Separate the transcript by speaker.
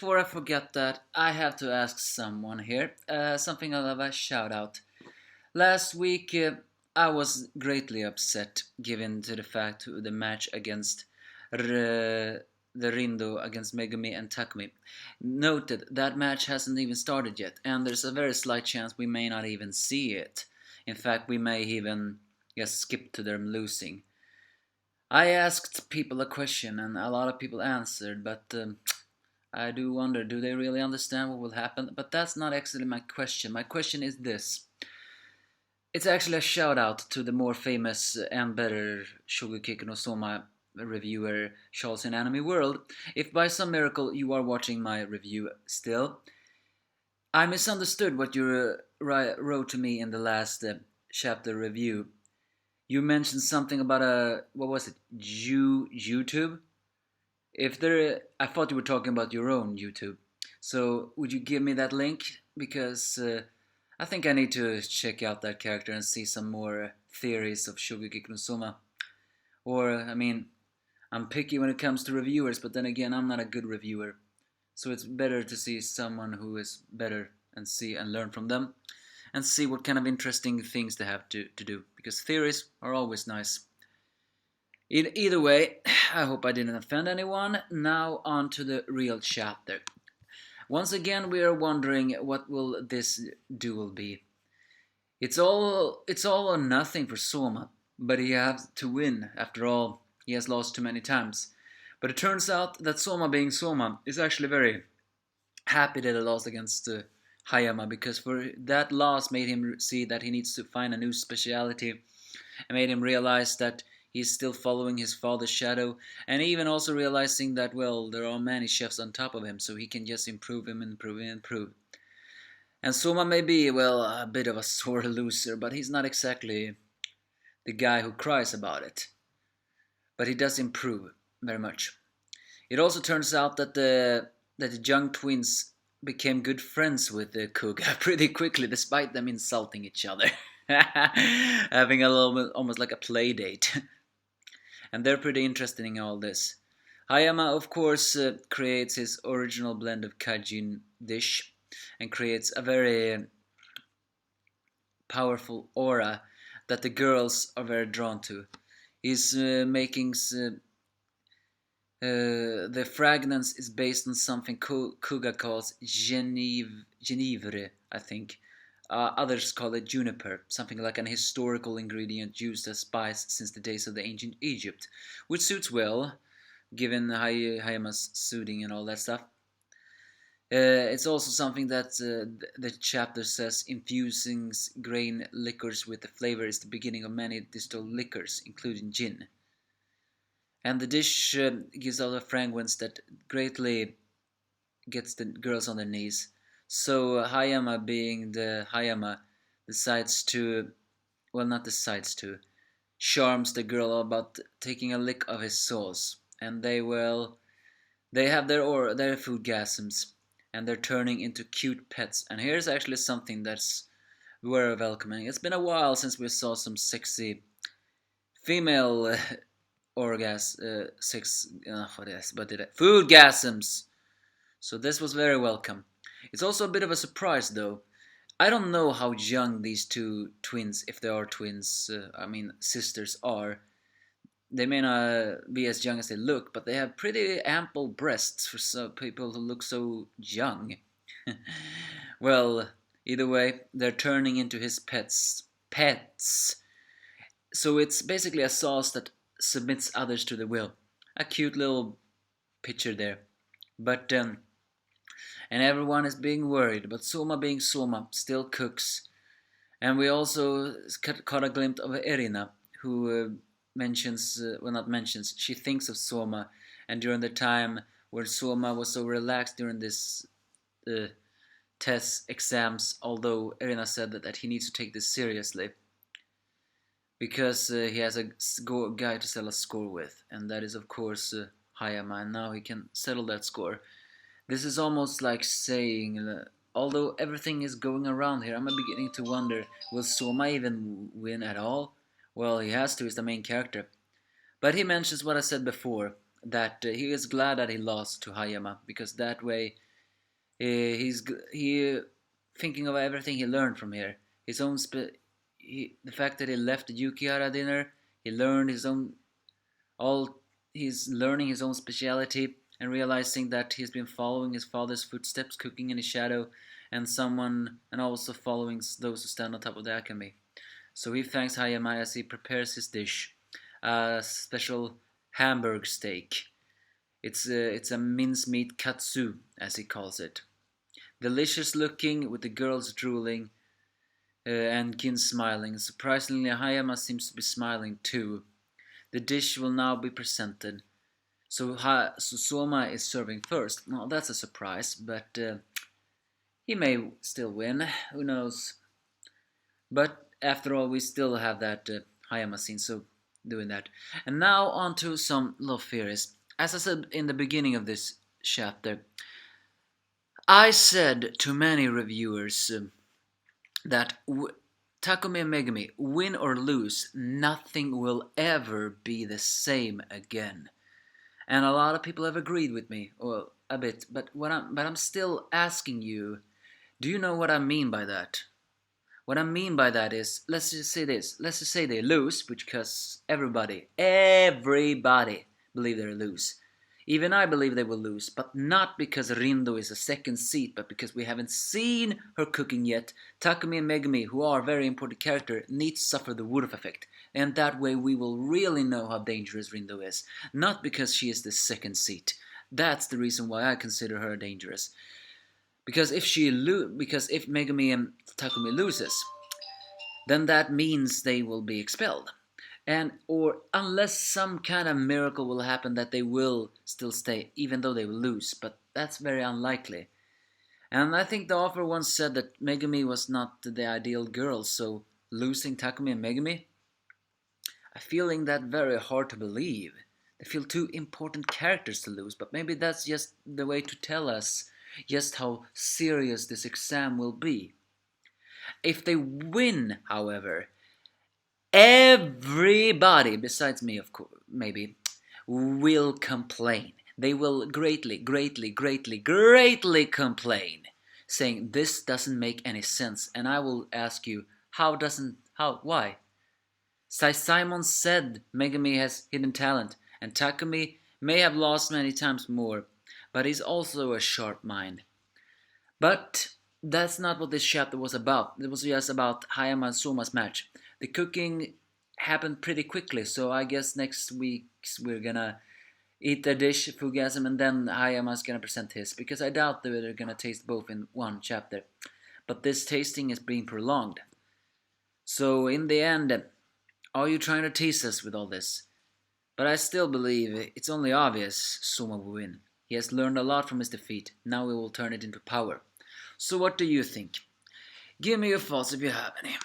Speaker 1: before I forget that, I have to ask someone here something of a shout out. Last week, I was greatly upset given to the fact the match against the Rindo against Megumi and Takumi. Noted that match hasn't even started yet, and there's a very slight chance we may not even see it. In fact, we may even just skip to them losing. I asked people a question, and a lot of people answered, but I do wonder, do they really understand what will happen? But that's not actually my question. My question is this. It's actually a shout out to the more famous and better Shokugeki no Soma reviewer Charles in Anime World. If by some miracle you are watching my review still, I misunderstood what you wrote to me in the last chapter review. You mentioned something about what was it, YouTube? I thought you were talking about your own YouTube. So would you give me that link? Because I think I need to check out that character and see some more theories of Shokugeki no Soma. Or, I mean, I'm picky when it comes to reviewers, but then again, I'm not a good reviewer. So it's better to see someone who is better and see and learn from them. And see what kind of interesting things they have to do. Because theories are always nice. Either way, I hope I didn't offend anyone. Now on to the real chapter. Once again, we are wondering what will this duel be. It's all or nothing for Soma, but he has to win. After all, he has lost too many times. But it turns out that Soma, being Soma, is actually very happy that he lost against Hayama, because for that loss made him see that he needs to find a new speciality, and made him realize that he's still following his father's shadow, and even also realizing that, well, there are many chefs on top of him, so he can just improve him. And Soma may be, well, a bit of a sore loser, but he's not exactly the guy who cries about it. But he does improve very much. It also turns out that the young twins became good friends with the Kuga pretty quickly, despite them insulting each other. Having a little bit, almost like a play date. And they're pretty interested in all this. Hayama, of course, creates his original blend of Kajin dish and creates a very powerful aura that the girls are very drawn to. He's making the fragrance is based on something Kuga calls Genevre, I think. Others call it juniper, something like an historical ingredient used as spice since the days of the ancient Egypt, which suits well, given Hayama's soothing and all that stuff. It's also something that the chapter says infusing grain liquors with the flavor is the beginning of many distilled liquors, including gin. And the dish gives out a fragrance that greatly gets the girls on their knees. So Hayama, being the Hayama, decides to, well, not decides to, charms the girl about taking a lick of his sauce, and they have their food gasms, and they're turning into cute pets. And here's actually something that's very welcoming. It's been a while since we saw some sexy female food gasms. So this was very welcome. It's also a bit of a surprise, though. I don't know how young these two twins, if they are twins, sisters, are. They may not be as young as they look, but they have pretty ample breasts for some people who look so young. Well, either way, they're turning into his pets. Pets. So it's basically a sauce that submits others to the will. A cute little picture there. But and everyone is being worried, but Soma, being Soma, still cooks. And we also caught a glimpse of Erina, who she thinks of Soma, and during the time where Soma was so relaxed during this test exams, although Erina said that he needs to take this seriously, because he has a guy to settle a score with, and that is of course Hayama, and now he can settle that score. This is almost like saying, although everything is going around here, I'm beginning to wonder, will Soma even win at all? Well, he has to, he's the main character. But he mentions what I said before, that he is glad that he lost to Hayama, because that way He thinking of everything he learned from here. His own the fact that he left the Yukihara dinner. He learned his own all. He's learning his own speciality and realizing that he's been following his father's footsteps, cooking in his shadow, and also following those who stand on top of the alchemy. So he thanks Hayama as he prepares his dish, a special Hamburg steak. It's a mincemeat katsu, as he calls it. Delicious looking, with the girls drooling and Gin smiling. Surprisingly, Hayama seems to be smiling too. The dish will now be presented. So Soma is serving first. Well, that's a surprise, but he may still win. Who knows? But after all, we still have that Hayama scene, so doing that. And now on to some love theories. As I said in the beginning of this chapter, I said to many reviewers that Takumi and Megumi, win or lose, nothing will ever be the same again. And a lot of people have agreed with me, or a bit, but I'm still asking you, do you know what I mean by that? What I mean by that is, let's just say this. Let's just say they lose, because everybody believe they lose. Even I believe they will lose, but not because Rindo is a second seat, but because we haven't seen her cooking yet. Takumi and Megumi, who are a very important character, need to suffer the Wurf effect, and that way we will really know how dangerous Rindo is. Not because she is the second seat. That's the reason why I consider her dangerous. Because if Megumi and Takumi loses, then that means they will be expelled. Or unless some kind of miracle will happen that they will still stay, even though they will lose, but that's very unlikely. And I think the author once said that Megumi was not the ideal girl, so losing Takumi and Megumi, I'm feeling that very hard to believe. They feel two important characters to lose, but maybe that's just the way to tell us just how serious this exam will be. If they win, however, everybody, besides me, of course, maybe, will complain. They will greatly complain, saying this doesn't make any sense. And I will ask you, why? Simon said Megumi has hidden talent, and Takumi may have lost many times more, but he's also a sharp mind. But that's not what this chapter was about. It was just about Hayama and Soma's match. The cooking happened pretty quickly, so I guess next week we're gonna eat the dish, Fugasm, and then Hayama's gonna present his, because I doubt that they're gonna taste both in one chapter. But this tasting is being prolonged. So in the end, are you trying to tease us with all this? But I still believe it's only obvious Soma will win. He has learned a lot from his defeat. Now he will turn it into power. So what do you think? Give me your thoughts if you have any.